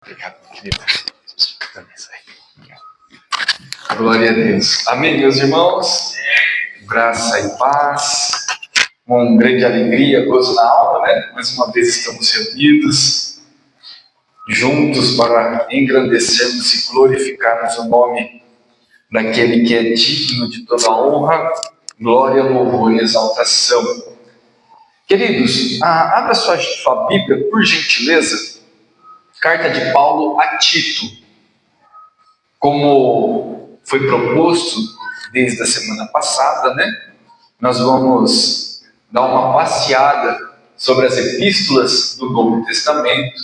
Obrigado, querido. Glória a Deus. Amém, meus irmãos? Graça e paz. Com grande alegria, gozo na alma, né? Mais uma vez estamos reunidos, juntos para engrandecermos e glorificarmos o nome daquele que é digno de toda honra, glória, louvor e exaltação. Queridos, abra sua Bíblia, por gentileza, carta de Paulo a Tito. Como foi proposto desde a semana passada, né? Nós vamos dar uma passeada sobre as epístolas do Novo Testamento.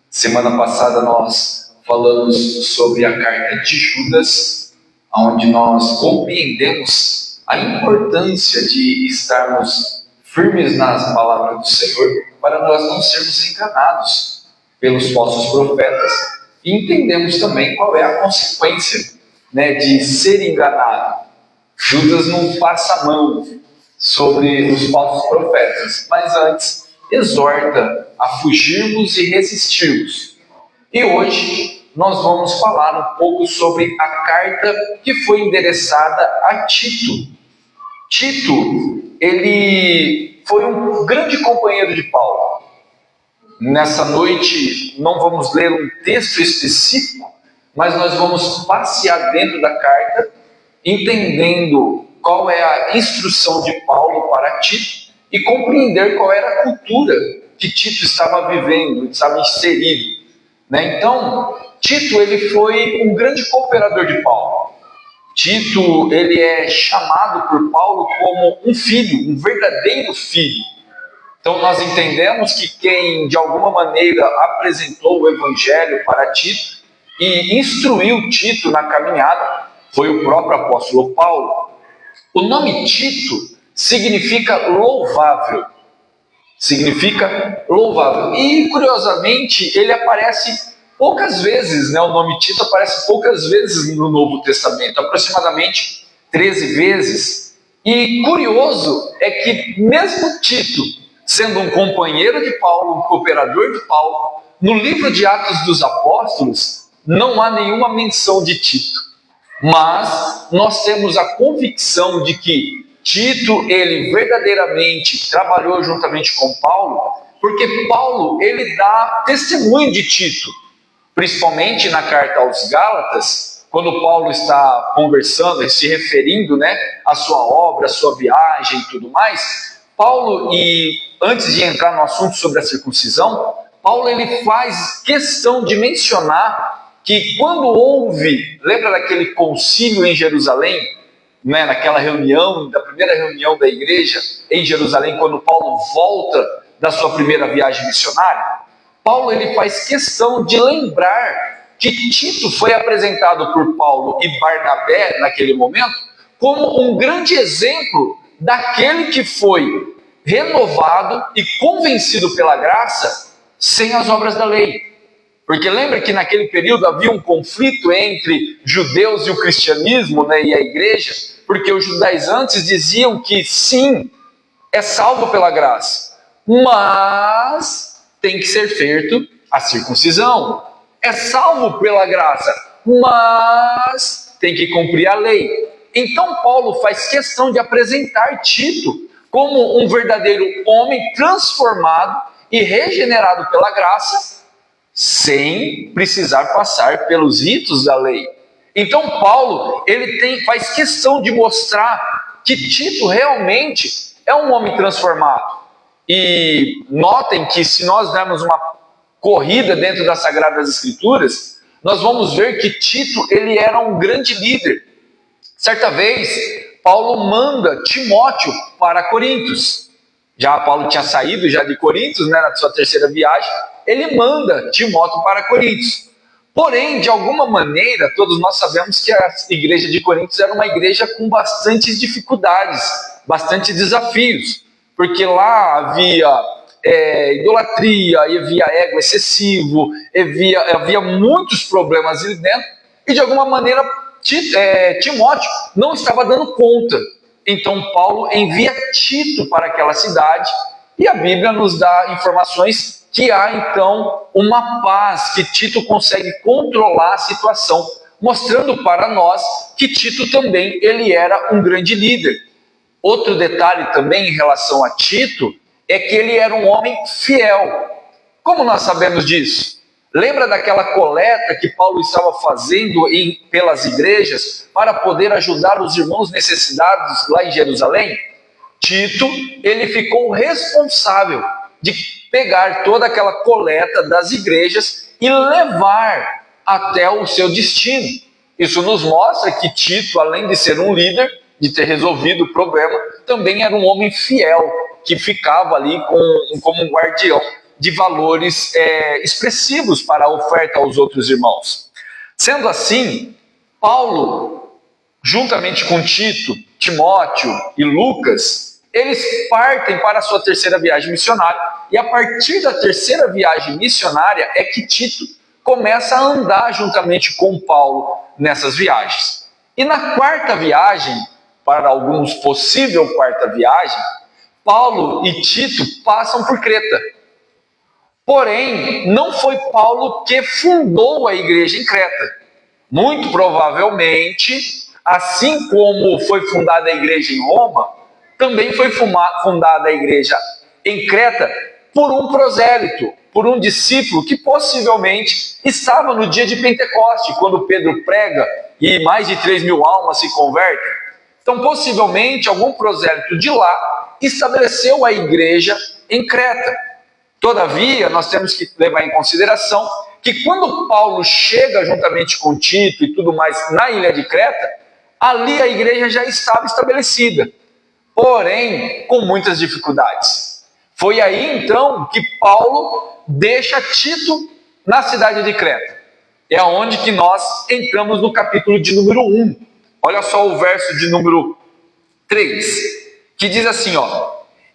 Semana passada nós falamos sobre a carta de Judas, onde nós compreendemos a importância de estarmos firmes nas palavras do Senhor, para nós não sermos enganados pelos falsos profetas, e entendemos também qual é a consequência, né, de ser enganado. Judas não passa a mão sobre os falsos profetas, mas antes exorta a fugirmos e resistirmos. E hoje nós vamos falar um pouco sobre a carta que foi endereçada a Tito. Tito, ele foi um grande companheiro de Paulo. Nessa noite não vamos ler um texto específico, mas nós vamos passear dentro da carta, entendendo qual é a instrução de Paulo para Tito e compreender qual era a cultura que Tito estava vivendo, estava inserido, né? Então, Tito, ele foi um grande cooperador de Paulo. Tito, ele é chamado por Paulo como um filho, um verdadeiro filho. Então nós entendemos que quem de alguma maneira apresentou o evangelho para Tito e instruiu Tito na caminhada foi o próprio apóstolo Paulo. O nome Tito significa louvável. Significa louvável. E curiosamente ele aparece poucas vezes, né? O nome Tito aparece poucas vezes no Novo Testamento, aproximadamente 13 vezes. E curioso é que mesmo Tito, sendo um companheiro de Paulo, um cooperador de Paulo, no livro de Atos dos Apóstolos não há nenhuma menção de Tito. Mas nós temos a convicção de que Tito, ele verdadeiramente trabalhou juntamente com Paulo, porque Paulo, ele dá testemunho de Tito, principalmente na carta aos Gálatas, quando Paulo está conversando e se referindo, né, à sua obra, à sua viagem e tudo mais. Paulo, e antes de entrar no assunto sobre a circuncisão, Paulo ele faz questão de mencionar que quando houve, lembra daquele concílio em Jerusalém, né, naquela reunião, da primeira reunião da igreja em Jerusalém, quando Paulo volta da sua primeira viagem missionária, Paulo ele faz questão de lembrar que Tito foi apresentado por Paulo e Barnabé naquele momento como um grande exemplo daquele que foi renovado e convencido pela graça sem as obras da lei. Porque lembra que naquele período havia um conflito entre judeus e o cristianismo, né, e a igreja, porque os judaizantes diziam que sim, é salvo pela graça, mas tem que ser feito a circuncisão. É salvo pela graça, mas tem que cumprir a lei. Então Paulo faz questão de apresentar Tito como um verdadeiro homem transformado e regenerado pela graça, sem precisar passar pelos ritos da lei. Então Paulo ele faz questão de mostrar que Tito realmente é um homem transformado. E notem que se nós dermos uma corrida dentro das Sagradas Escrituras, nós vamos ver que Tito ele era um grande líder. Certa vez, Paulo manda Timóteo para Corintos. Já Paulo tinha saído já de Corintos, né, na sua terceira viagem, ele manda Timóteo para Corintos. Porém, de alguma maneira, todos nós sabemos que a igreja de Corintos era uma igreja com bastantes dificuldades, bastantes desafios, porque lá havia idolatria, havia ego excessivo, havia muitos problemas ali dentro, e de alguma maneira Timóteo não estava dando conta. Então Paulo envia Tito para aquela cidade, e a Bíblia nos dá informações que há então uma paz, que Tito consegue controlar a situação, mostrando para nós que Tito também ele era um grande líder. Outro detalhe também em relação a Tito é que ele era um homem fiel. Como nós sabemos disso? Lembra daquela coleta que Paulo estava fazendo pelas igrejas para poder ajudar os irmãos necessitados lá em Jerusalém? Tito, ele ficou responsável de pegar toda aquela coleta das igrejas e levar até o seu destino. Isso nos mostra que Tito, além de ser um líder, de ter resolvido o problema, também era um homem fiel, que ficava ali como um guardião de valores expressivos para a oferta aos outros irmãos. Sendo assim, Paulo, juntamente com Tito, Timóteo e Lucas, eles partem para a sua terceira viagem missionária, e a partir da terceira viagem missionária é que Tito começa a andar juntamente com Paulo nessas viagens. E na quarta viagem, para alguns possível quarta viagem, Paulo e Tito passam por Creta. Porém, não foi Paulo que fundou a igreja em Creta. Muito provavelmente, assim como foi fundada a igreja em Roma, também foi fundada a igreja em Creta por um prosélito, por um discípulo que possivelmente estava no dia de Pentecoste, quando Pedro prega e mais de 3.000 almas se convertem. Então, possivelmente, algum prosélito de lá estabeleceu a igreja em Creta. Todavia, nós temos que levar em consideração que quando Paulo chega juntamente com Tito e tudo mais na ilha de Creta, ali a igreja já estava estabelecida, porém com muitas dificuldades. Foi aí então que Paulo deixa Tito na cidade de Creta. É onde que nós entramos no capítulo de número 1. Olha só o verso de número 3, que diz assim,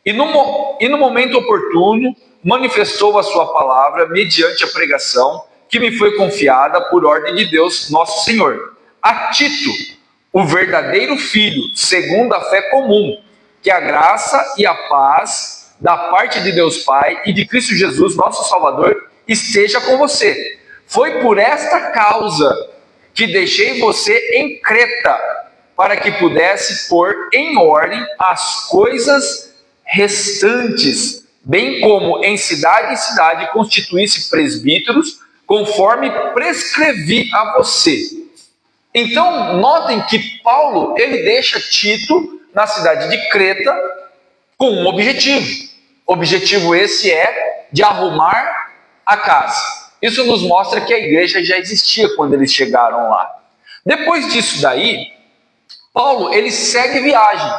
e no momento oportuno manifestou a sua palavra mediante a pregação que me foi confiada por ordem de Deus nosso Senhor, a Tito, o verdadeiro filho, segundo a fé comum, que a graça e a paz da parte de Deus Pai e de Cristo Jesus, nosso Salvador, esteja com você. Foi por esta causa que deixei você em Creta, para que pudesse pôr em ordem as coisas restantes, bem como em cidade constituísse presbíteros, conforme prescrevi a você. Então, notem que Paulo, ele deixa Tito na cidade de Creta com um objetivo. Objetivo esse é de arrumar a casa. Isso nos mostra que a igreja já existia quando eles chegaram lá. Depois disso daí, Paulo, ele segue viagem.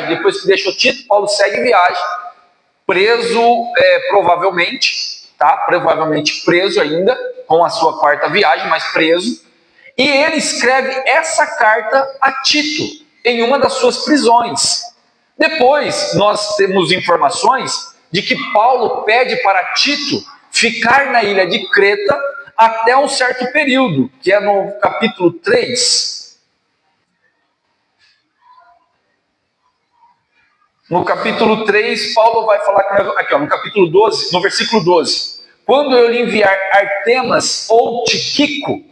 Depois que deixou Tito, Paulo segue viagem, preso provavelmente preso ainda, com a sua quarta viagem, mas preso. E ele escreve essa carta a Tito, em uma das suas prisões. Depois, nós temos informações de que Paulo pede para Tito ficar na ilha de Creta até um certo período, que é no capítulo 3. No capítulo 3, Paulo vai falar, aqui no capítulo 12, no versículo 12. Quando eu lhe enviar Artemas ou Tíquico,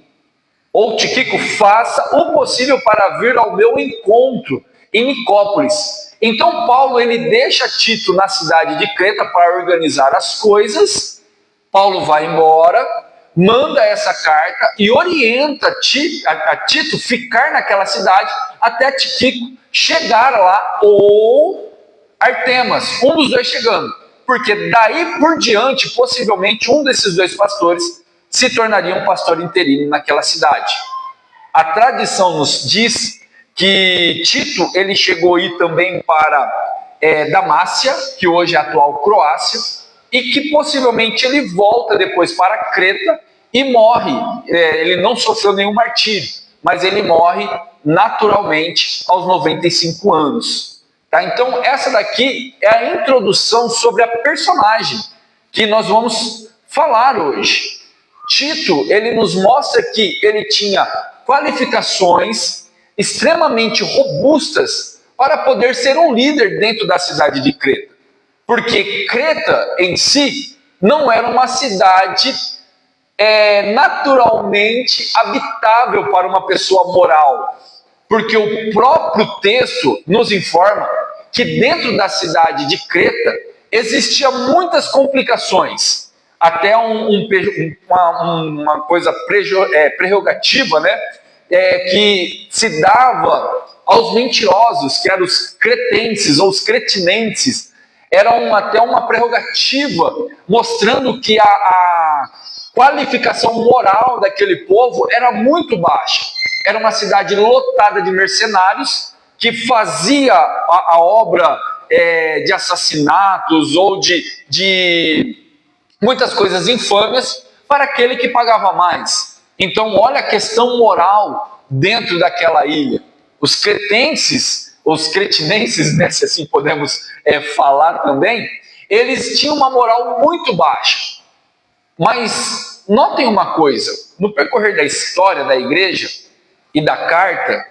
faça o possível para vir ao meu encontro em Nicópolis. Então Paulo, ele deixa Tito na cidade de Creta para organizar as coisas. Paulo vai embora, manda essa carta e orienta a Tito ficar naquela cidade até Tíquico chegar lá, ou Artemas, um dos dois chegando, porque daí por diante, possivelmente um desses dois pastores se tornaria um pastor interino naquela cidade. A tradição nos diz que Tito, ele chegou aí também para Damácia, que hoje é a atual Croácia, e que possivelmente ele volta depois para Creta e morre. Ele não sofreu nenhum martírio, mas ele morre naturalmente aos 95 anos. Tá? Então essa daqui é a introdução sobre a personagem que nós vamos falar hoje. Tito, ele nos mostra que ele tinha qualificações extremamente robustas para poder ser um líder dentro da cidade de Creta. Porque Creta em si não era uma cidade naturalmente habitável para uma pessoa moral. Porque o próprio texto nos informa que dentro da cidade de Creta existiam muitas complicações, até uma coisa prerrogativa, né? Que se dava aos mentirosos, que eram os cretenses ou os cretinenses. Era até uma prerrogativa, mostrando que a qualificação moral daquele povo era muito baixa. Era uma cidade lotada de mercenários que fazia a obra de assassinatos ou de muitas coisas infâmias para aquele que pagava mais. Então, olha a questão moral dentro daquela ilha. Os cretenses, os cretinenses, né, se assim podemos falar também, eles tinham uma moral muito baixa. Mas notem uma coisa, no percorrer da história da igreja e da carta,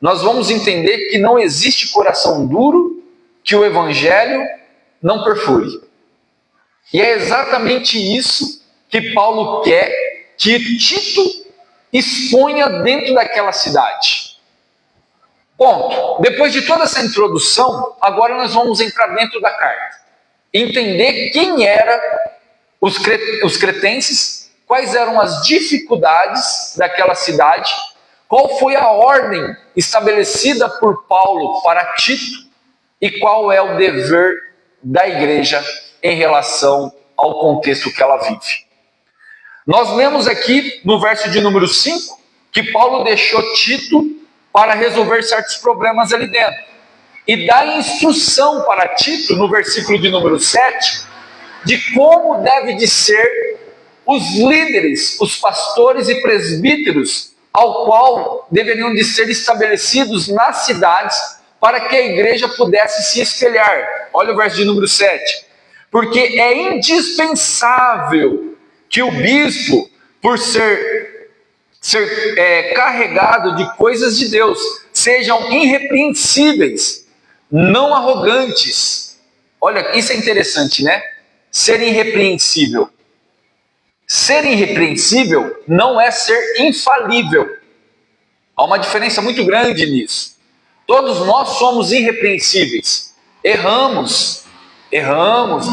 nós vamos entender que não existe coração duro que o evangelho não perfure. E é exatamente isso que Paulo quer que Tito exponha dentro daquela cidade. Ponto. Depois de toda essa introdução, agora nós vamos entrar dentro da carta. Entender quem eram os cretenses, quais eram as dificuldades daquela cidade, qual foi a ordem estabelecida por Paulo para Tito e qual é o dever da igreja em relação ao contexto que ela vive. Nós lemos aqui no verso de número 5 que Paulo deixou Tito para resolver certos problemas ali dentro. E dá instrução para Tito, no versículo de número 7, de como deve de ser os líderes, os pastores e presbíteros, ao qual deveriam de ser estabelecidos nas cidades para que a igreja pudesse se espelhar. Olha o verso de número 7. Porque é indispensável que o bispo, por ser carregado de coisas de Deus, sejam irrepreensíveis, não arrogantes. Olha, isso é interessante, né? Ser irrepreensível. Ser irrepreensível não é ser infalível. Há uma diferença muito grande nisso. Todos nós somos irrepreensíveis. Erramos,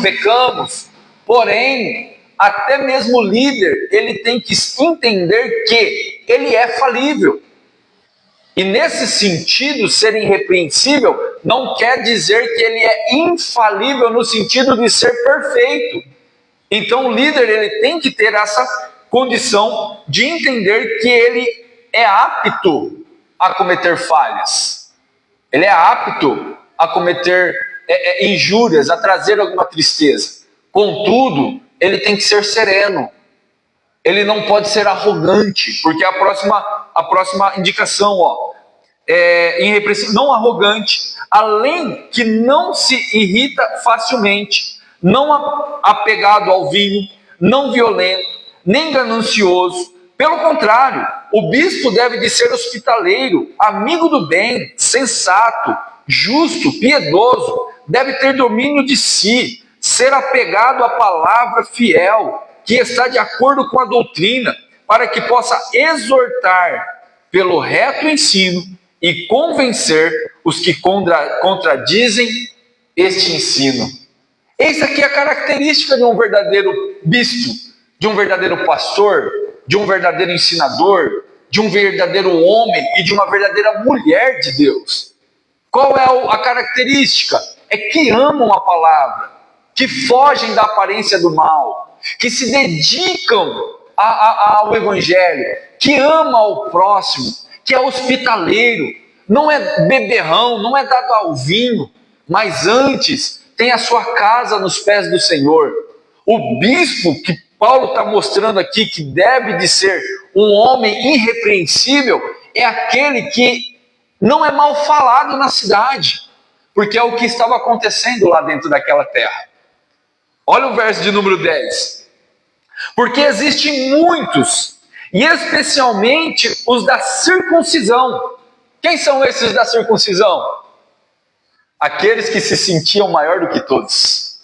pecamos. Porém, até mesmo o líder, ele tem que entender que ele é falível. E nesse sentido, ser irrepreensível não quer dizer que ele é infalível no sentido de ser perfeito. Então o líder, ele tem que ter essa condição de entender que ele é apto a cometer falhas. Ele é apto a cometer injúrias, a trazer alguma tristeza. Contudo, ele tem que ser sereno. Ele não pode ser arrogante, porque a próxima indicação, irrepreensível, não arrogante, além que não se irrita facilmente, não apegado ao vinho, não violento, nem ganancioso. Pelo contrário, o bispo deve de ser hospitaleiro, amigo do bem, sensato, justo, piedoso, deve ter domínio de si, ser apegado à palavra fiel, que está de acordo com a doutrina, para que possa exortar pelo reto ensino e convencer os que contradizem este ensino. Essa aqui é a característica de um verdadeiro bispo, de um verdadeiro pastor, de um verdadeiro ensinador, de um verdadeiro homem e de uma verdadeira mulher de Deus. Qual é a característica? É que amam a palavra, que fogem da aparência do mal, que se dedicam ao evangelho, que ama o próximo, que é hospitaleiro, não é beberrão, não é dado ao vinho, mas antes tem a sua casa nos pés do Senhor. O bispo que Paulo está mostrando aqui que deve de ser um homem irrepreensível é aquele que não é mal falado na cidade, porque é o que estava acontecendo lá dentro daquela terra. Olha o verso de número 10. Porque existem muitos, e especialmente os da circuncisão. Quem são esses da circuncisão? Aqueles que se sentiam maior do que todos.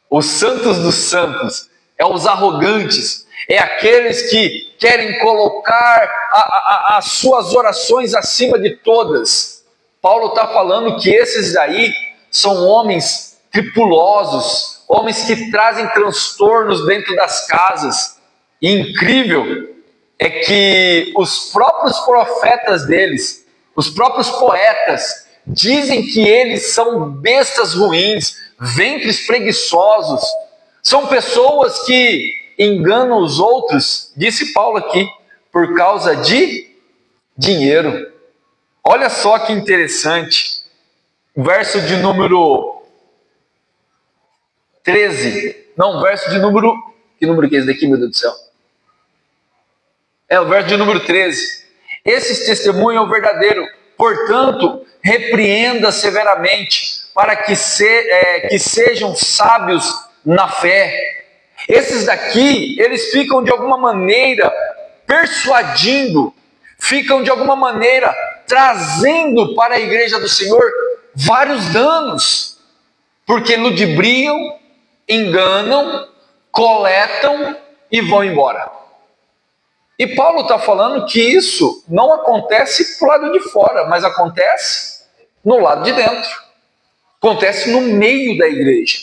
Os santos dos santos, é os arrogantes, é aqueles que querem colocar as suas orações acima de todas. Paulo está falando que esses daí são homens tripulosos, homens que trazem transtornos dentro das casas. E incrível é que os próprios profetas deles, os próprios poetas, dizem que eles são bestas ruins, ventres preguiçosos, são pessoas que enganam os outros, disse Paulo aqui, por causa de dinheiro. Olha só que interessante, verso de número 13, não, verso de número, que número que é esse daqui, meu Deus do céu? É o verso de número 13. Esses testemunham o verdadeiro, portanto, repreenda severamente, para que sejam sábios na fé. Esses daqui, eles ficam de alguma maneira persuadindo, ficam de alguma maneira trazendo para a igreja do Senhor vários danos, porque ludibriam, enganam, coletam e vão embora. E Paulo está falando que isso não acontece para o lado de fora, mas acontece no lado de dentro. Acontece no meio da igreja.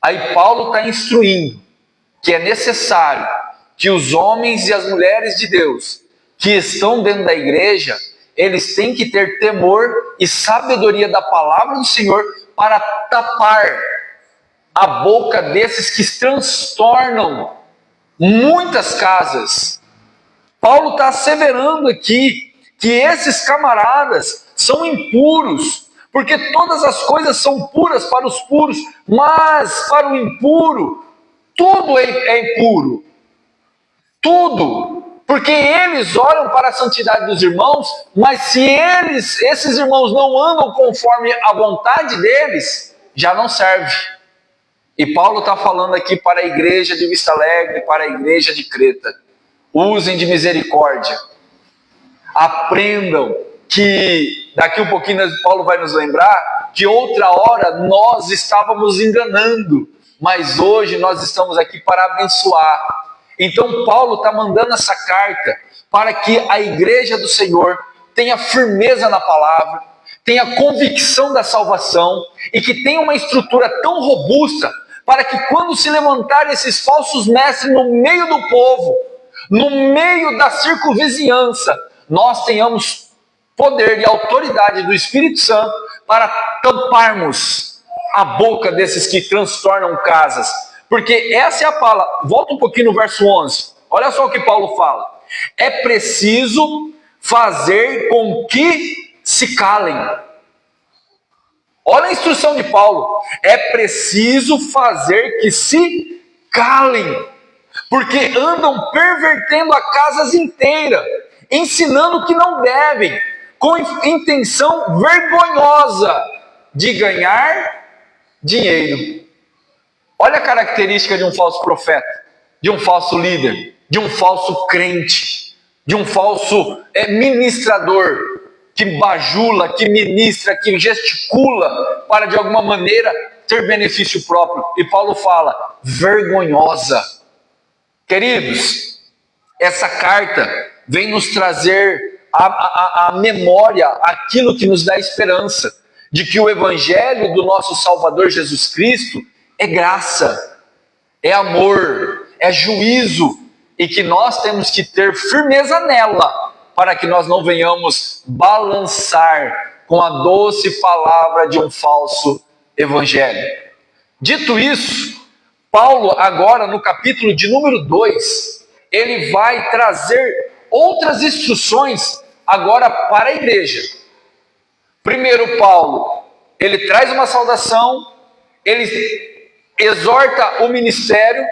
Aí Paulo está instruindo que é necessário que os homens e as mulheres de Deus que estão dentro da igreja, eles têm que ter temor e sabedoria da palavra do Senhor para tapar a boca desses que transtornam muitas casas. Paulo está asseverando aqui que esses camaradas são impuros, porque todas as coisas são puras para os puros, mas para o impuro, tudo é impuro. Tudo. Porque eles olham para a santidade dos irmãos, mas se esses irmãos não andam conforme a vontade deles, já não serve. E Paulo está falando aqui para a igreja de Vista Alegre, para a igreja de Creta. Usem de misericórdia. Aprendam que, daqui um pouquinho Paulo vai nos lembrar, que outra hora nós estávamos enganando, mas hoje nós estamos aqui para abençoar. Então Paulo está mandando essa carta para que a igreja do Senhor tenha firmeza na palavra, tenha convicção da salvação e que tenha uma estrutura tão robusta para que quando se levantarem esses falsos mestres no meio do povo, no meio da circunvizinhança, nós tenhamos poder e autoridade do Espírito Santo para tamparmos a boca desses que transtornam casas. Porque essa é a palavra. Volta um pouquinho no verso 11. Olha só o que Paulo fala. É preciso fazer com que se calem. Olha a instrução de Paulo. É preciso fazer que se calem. Porque andam pervertendo a casas inteiras, ensinando que não devem, com intenção vergonhosa de ganhar dinheiro. Olha a característica de um falso profeta, de um falso líder, de um falso crente, de um falso ministrador, que bajula, que ministra, que gesticula para de alguma maneira ter benefício próprio. E Paulo fala, vergonhosa. Queridos, essa carta vem nos trazer a memória, aquilo que nos dá esperança, de que o evangelho do nosso Salvador Jesus Cristo é graça, é amor, é juízo, e que nós temos que ter firmeza nela, para que nós não venhamos balançar com a doce palavra de um falso evangelho. Dito isso, Paulo agora no capítulo de número 2, ele vai trazer outras instruções agora para a igreja. Primeiro Paulo, ele traz uma saudação, ele exorta o ministério,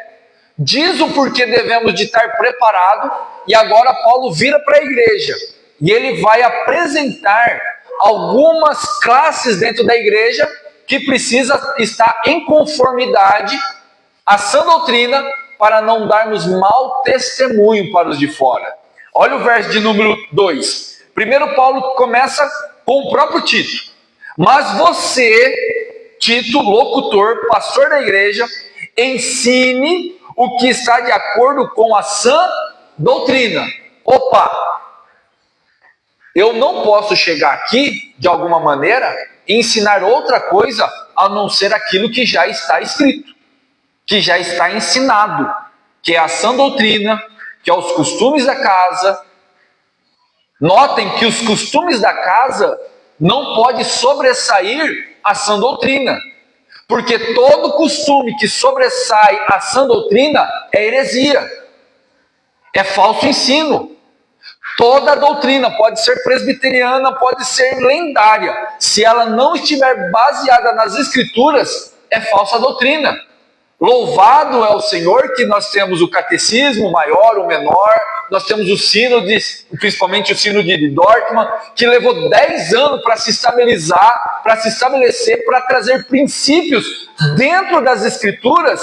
diz o porquê devemos de estar preparado, e agora Paulo vira para a igreja, e ele vai apresentar algumas classes dentro da igreja que precisa estar em conformidade à sã doutrina, para não darmos mau testemunho para os de fora. Olha o verso de número 2. Primeiro Paulo começa com o próprio título. Mas você, Tito, locutor, pastor da igreja, ensine o que está de acordo com a sã doutrina. Opa! Eu não posso chegar aqui, de alguma maneira, e ensinar outra coisa a não ser aquilo que já está escrito, que já está ensinado, que é a sã doutrina, que é os costumes da casa. Notem que os costumes da casa não pode sobressair a sã doutrina, porque todo costume que sobressai a sã doutrina é heresia, é falso ensino. Toda doutrina pode ser presbiteriana, pode ser lendária, se ela não estiver baseada nas escrituras, é falsa doutrina. Louvado é o Senhor que nós temos o catecismo, o maior, o menor, nós temos o sínodo, principalmente o sínodo de Dortmund, que levou 10 anos para se estabilizar, para se estabelecer, para trazer princípios dentro das escrituras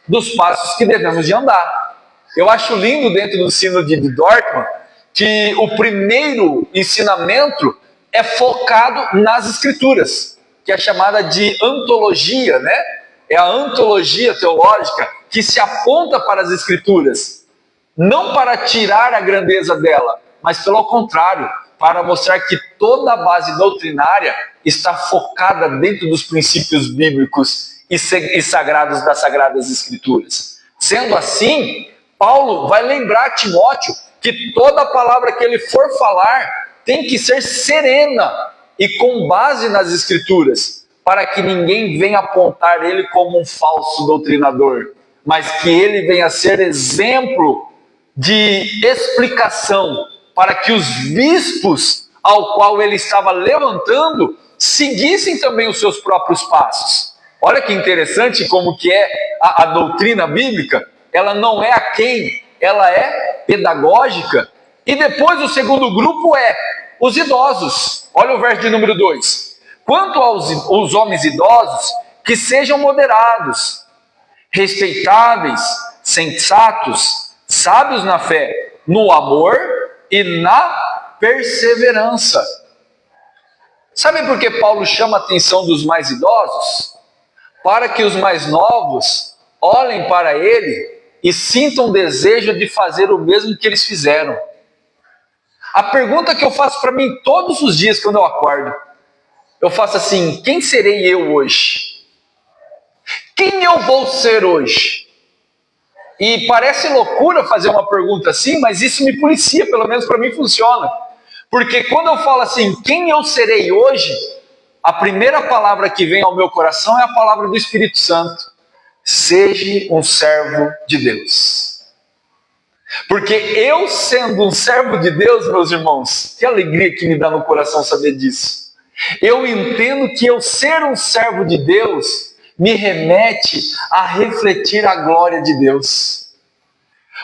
dos passos que devemos de andar. Eu acho lindo dentro do sínodo de Dortmund que o primeiro ensinamento é focado nas escrituras, que é chamada de antologia, né? É a antologia teológica que se aponta para as escrituras, não para tirar a grandeza dela, mas pelo contrário, para mostrar que toda a base doutrinária está focada dentro dos princípios bíblicos e sagrados das Sagradas Escrituras. Sendo assim, Paulo vai lembrar a Timóteo que toda palavra que ele for falar tem que ser serena e com base nas Escrituras, para que ninguém venha apontar ele como um falso doutrinador, mas que ele venha ser exemplo de explicação, para que os bispos ao qual ele estava levantando seguissem também os seus próprios passos. Olha que interessante como que é a doutrina bíblica, ela não é aquém, ela é pedagógica. E depois o segundo grupo é os idosos. Olha o verso de número 2. Quanto aos homens idosos, que sejam moderados, respeitáveis, sensatos, sábios na fé, no amor e na perseverança. Sabe por que Paulo chama a atenção dos mais idosos? Para que os mais novos olhem para ele e sintam desejo de fazer o mesmo que eles fizeram. A pergunta que eu faço para mim todos os dias quando eu acordo, eu faço assim: quem serei eu hoje? Quem eu vou ser hoje? E parece loucura fazer uma pergunta assim, mas isso me policia, pelo menos para mim funciona. Porque quando eu falo assim, quem eu serei hoje, a primeira palavra que vem ao meu coração é a palavra do Espírito Santo. Seja um servo de Deus. Porque eu sendo um servo de Deus, meus irmãos, que alegria que me dá no coração saber disso. Eu entendo que eu ser um servo de Deus me remete a refletir a glória de Deus.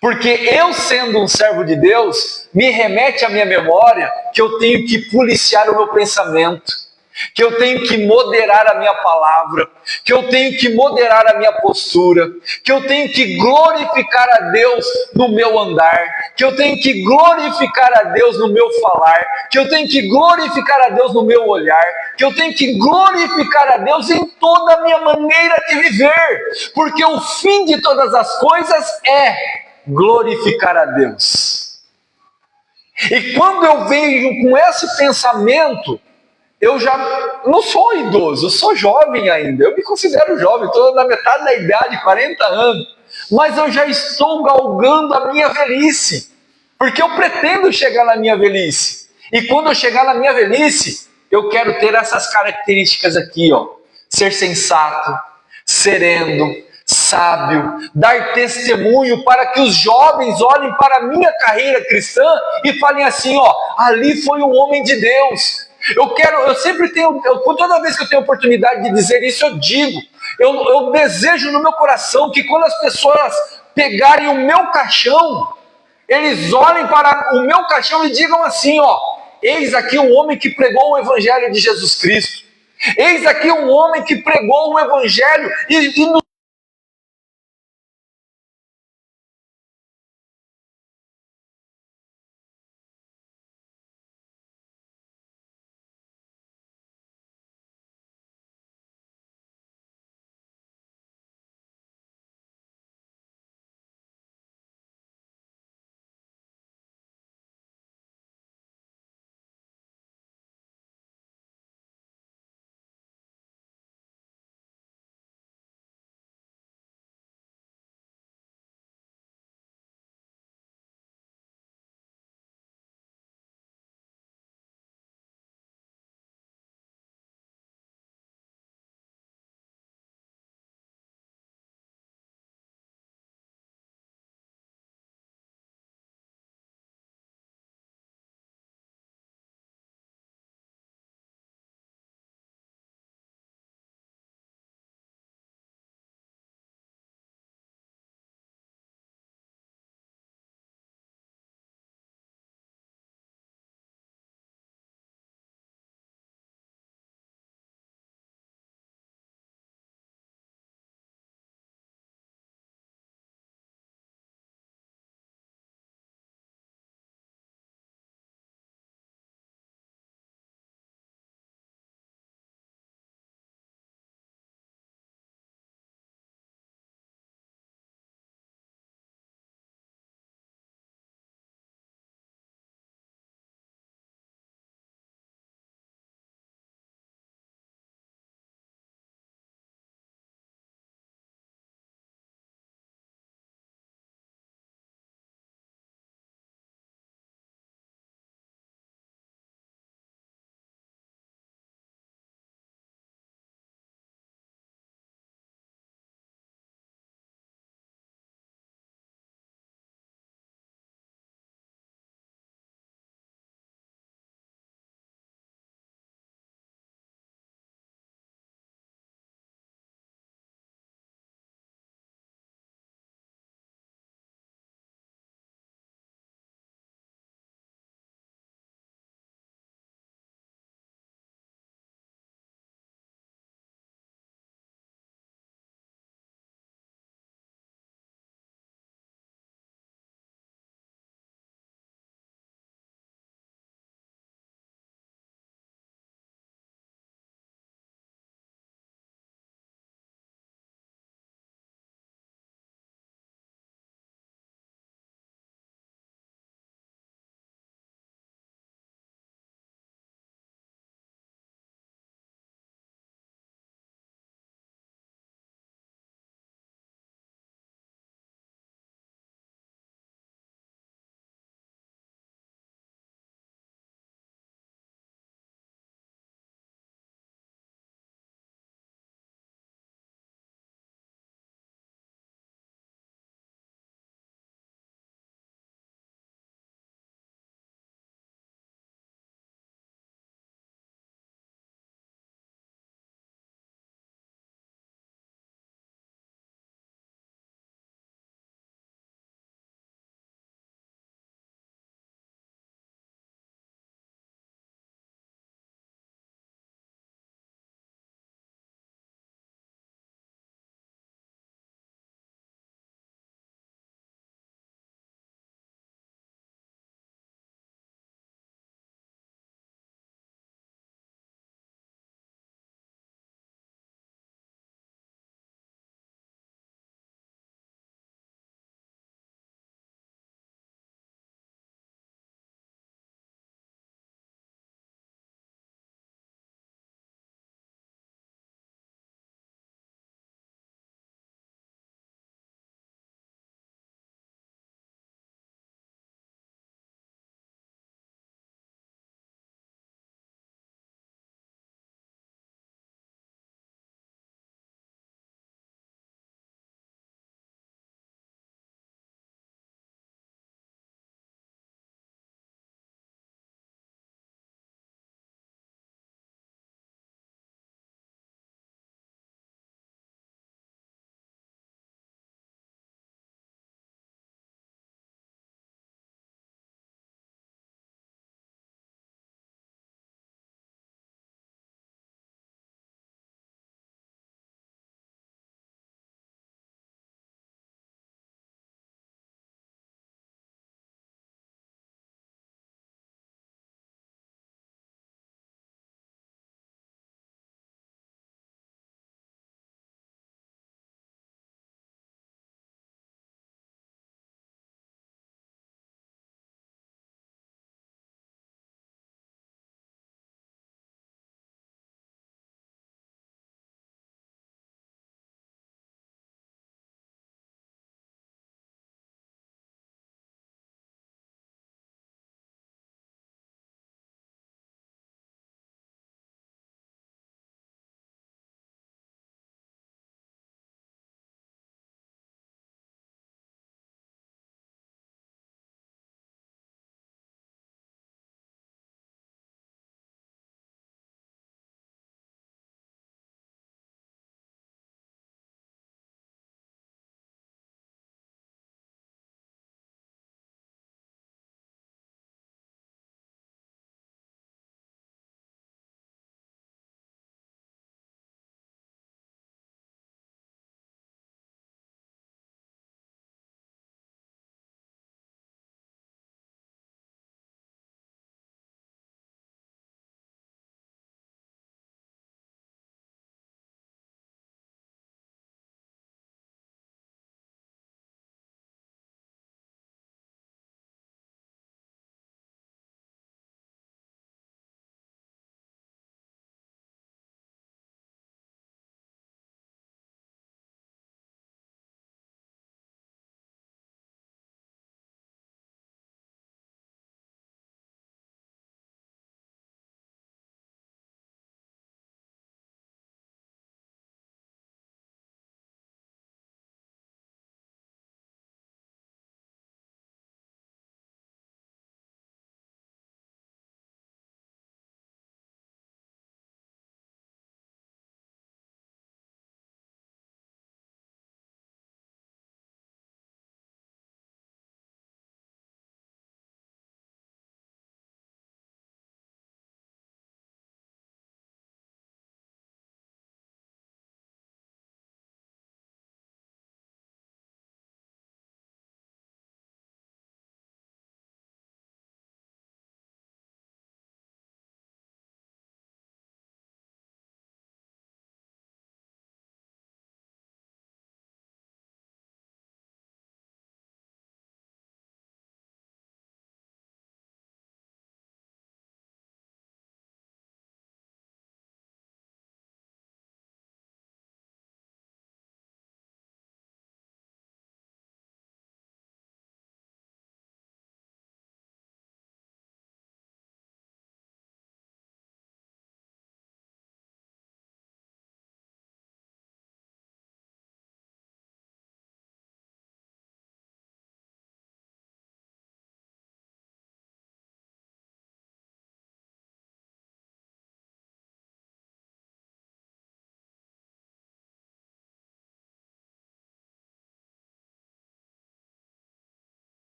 Porque eu sendo um servo de Deus, me remete à minha memória que eu tenho que policiar o meu pensamento, que eu tenho que moderar a minha palavra, que eu tenho que moderar a minha postura, que eu tenho que glorificar a Deus no meu andar, que eu tenho que glorificar a Deus no meu falar, que eu tenho que glorificar a Deus no meu olhar, que eu tenho que glorificar a Deus em toda a minha maneira de viver, porque o fim de todas as coisas é glorificar a Deus. E quando eu venho com esse pensamento, eu já não sou idoso, eu sou jovem ainda, eu me considero jovem, estou na metade da idade, 40 anos, mas eu já estou galgando a minha velhice, porque eu pretendo chegar na minha velhice, e quando eu chegar na minha velhice, eu quero ter essas características aqui, ó: ser sensato, sereno, sábio, dar testemunho para que os jovens olhem para a minha carreira cristã e falem assim, ó: ali foi um homem de Deus. Eu sempre tenho, toda vez que eu tenho oportunidade de dizer isso, eu digo, eu desejo no meu coração que quando as pessoas pegarem o meu caixão, eles olhem para o meu caixão e digam assim, ó: eis aqui um homem que pregou o evangelho de Jesus Cristo, eis aqui um homem que pregou o evangelho e nos